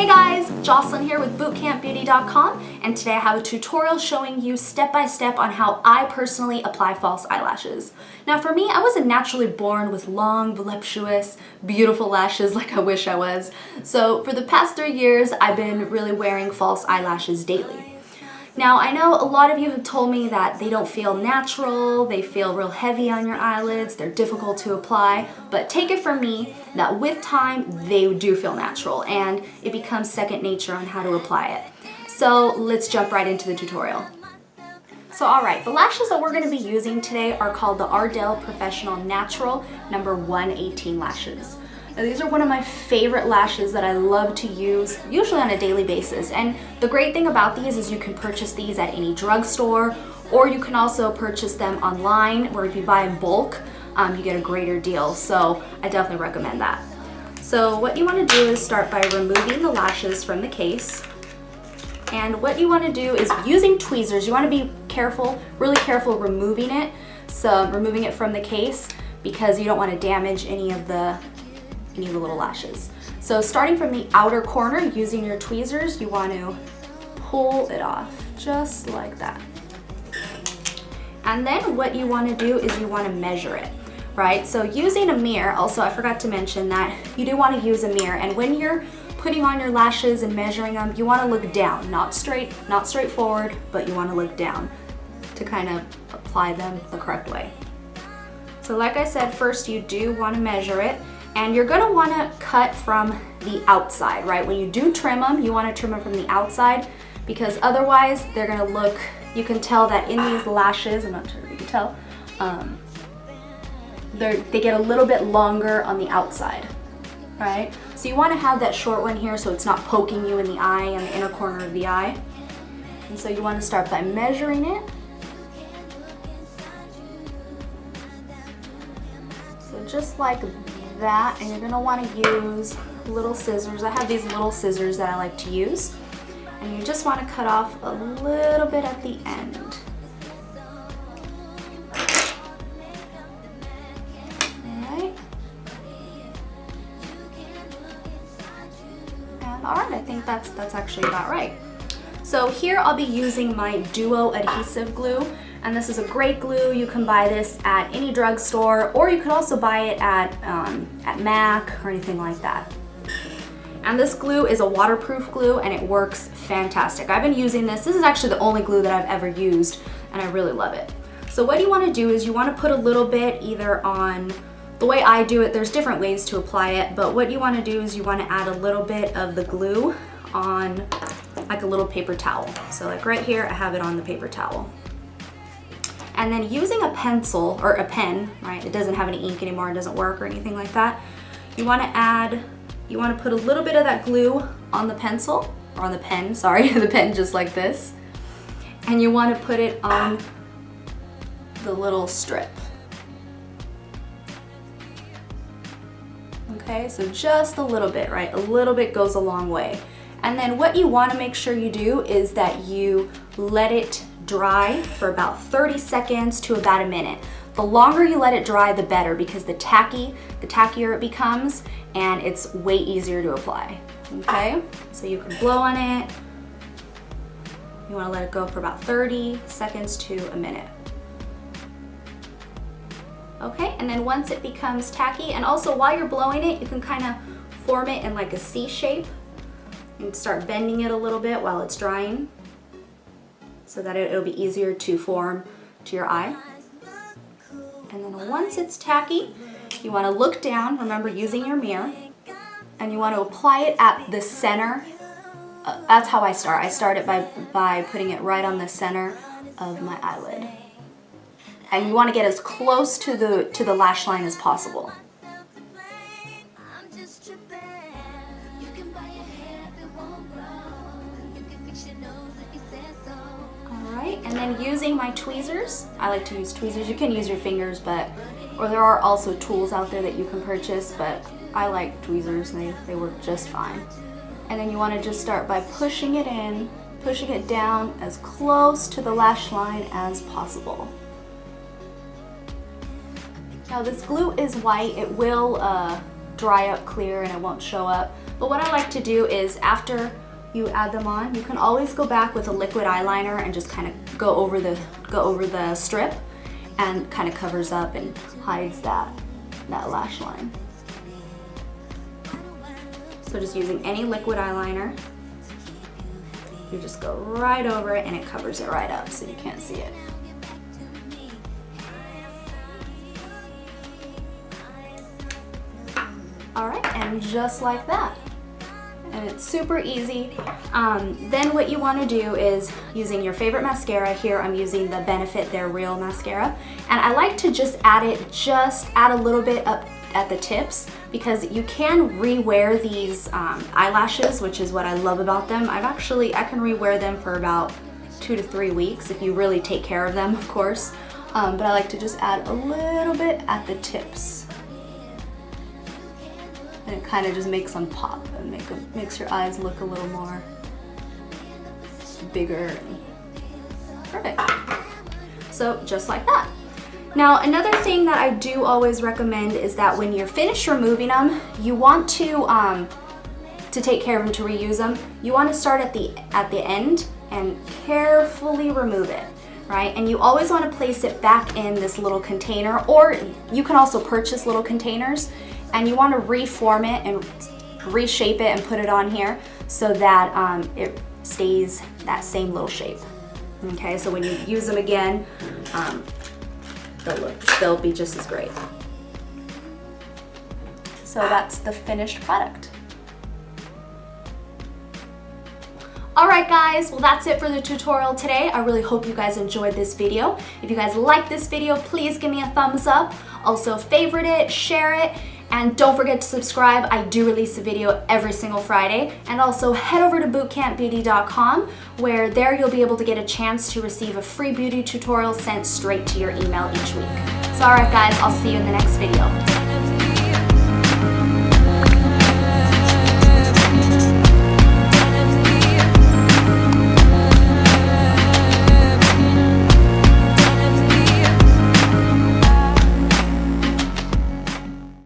Hey guys, Jocelyn here with bootcampbeauty.com, and today I have a tutorial showing you step by step on how I personally apply false eyelashes. Now for me, I wasn't naturally born with long, voluptuous, beautiful lashes like I wish I was. So for the past 3 years, I've been really wearing false eyelashes daily. Now, I know a lot of you have told me that they don't feel natural, they feel real heavy on your eyelids, they're difficult to apply, but take it from me that with time, they do feel natural and it becomes second nature on how to apply it. So let's jump right into the tutorial. So alright, the lashes that we're going to be using today are called the Ardell Professional Natural number 118 lashes. Now, these are one of my favorite lashes that I love to use, usually on a daily basis. And the great thing about these is you can purchase these at any drugstore, or you can also purchase them online, where if you buy in bulk, you get a greater deal. So I definitely recommend that. So what you want to do is start by removing the lashes from the case. And what you want to do is using tweezers, you want to be careful, really careful removing it. So removing it from the case because you don't want to damage any of the little lashes. So starting from the outer corner, using your tweezers, you want to pull it off just like that. And then what you want to do is you want to measure it, right? So using a mirror, also I forgot to mention that you do want to use a mirror, and when you're putting on your lashes and measuring them, you want to look down, not straight forward, but you want to look down to kind of apply them the correct way. So like I said, first you do want to measure it. And you're gonna wanna cut from the outside, right? When you do trim them, you wanna trim them from the outside because otherwise they're gonna look, you can tell that in these lashes, I'm not sure if you can tell, they get a little bit longer on the outside, right? So you wanna have that short one here so it's not poking you in the eye and the inner corner of the eye. And so you wanna start by measuring it. So just like that, and you're going to want to use little scissors. I have these little scissors that I like to use, and you just want to cut off a little bit at the end. Alright. And alright, I think that's actually about right. So here I'll be using my Duo adhesive glue, and this is a great glue. You can buy this at any drugstore, or you can also buy it at MAC or anything like that. And this glue is a waterproof glue, and it works fantastic. I've been using this. This is actually the only glue that I've ever used, and I really love it. So what you want to do is you want to put a little bit either on, the way I do it, there's different ways to apply it, but what you want to do is you want to add a little bit of the glue on like a little paper towel. So like right here, I have it on the paper towel. And then using a pencil or a pen, right? It doesn't have any ink anymore, it doesn't work or anything like that. You want to put a little bit of that glue on the pencil, or on the pen, sorry, the pen just like this. And you want to put it on the little strip. Okay, so just a little bit, right? A little bit goes a long way. And then what you want to make sure you do is that you let it dry for about 30 seconds to about a minute. The longer you let it dry, the better, because the tackier it becomes, and it's way easier to apply. Okay, so you can blow on it. You want to let it go for about 30 seconds to a minute. Okay, and then once it becomes tacky, and also while you're blowing it, you can kind of form it in like a C shape and start bending it a little bit while it's drying, so that it'll be easier to form to your eye. And then once it's tacky, you want to look down, remember using your mirror, and you want to apply it at the center. That's how I start. I start it by putting it right on the center of my eyelid. And you want to get as close to the lash line as possible. And then using my tweezers, I like to use tweezers. You can use your fingers, or there are also tools out there that you can purchase, but I like tweezers, and they work just fine. And then you want to just start by pushing it in, pushing it down as close to the lash line as possible. Now this glue is white. It will dry up clear and it won't show up. But what I like to do is after you add them on, you can always go back with a liquid eyeliner and just kind of go over the strip, and kind of covers up and hides that lash line. So just using any liquid eyeliner, you just go right over it and it covers it right up so you can't see it. All right, and just like that. And it's super easy. Then what you want to do is using your favorite mascara. Here I'm using the Benefit They're Real mascara, and I like to just add a little bit up at the tips, because you can rewear these eyelashes, which is what I love about them. I can rewear them for about 2 to 3 weeks if you really take care of them, of course. But I like to just add a little bit at the tips. And it kind of just makes them pop and makes your eyes look a little more bigger. Perfect. So just like that. Now another thing that I do always recommend is that when you're finished removing them, you want to take care of them, to reuse them. You want to start at the end and carefully remove it, right? And you always want to place it back in this little container, or you can also purchase little containers. And you want to reform it and reshape it and put it on here so that it stays that same little shape. Okay, so when you use them again, they'll be just as great. So that's the finished product. Alright guys, well that's it for the tutorial today. I really hope you guys enjoyed this video. If you guys like this video, please give me a thumbs up. Also favorite it, share it, and don't forget to subscribe. I do release a video every single Friday. And also head over to bootcampbeauty.com, where there you'll be able to get a chance to receive a free beauty tutorial sent straight to your email each week. So alright guys, I'll see you in the next video.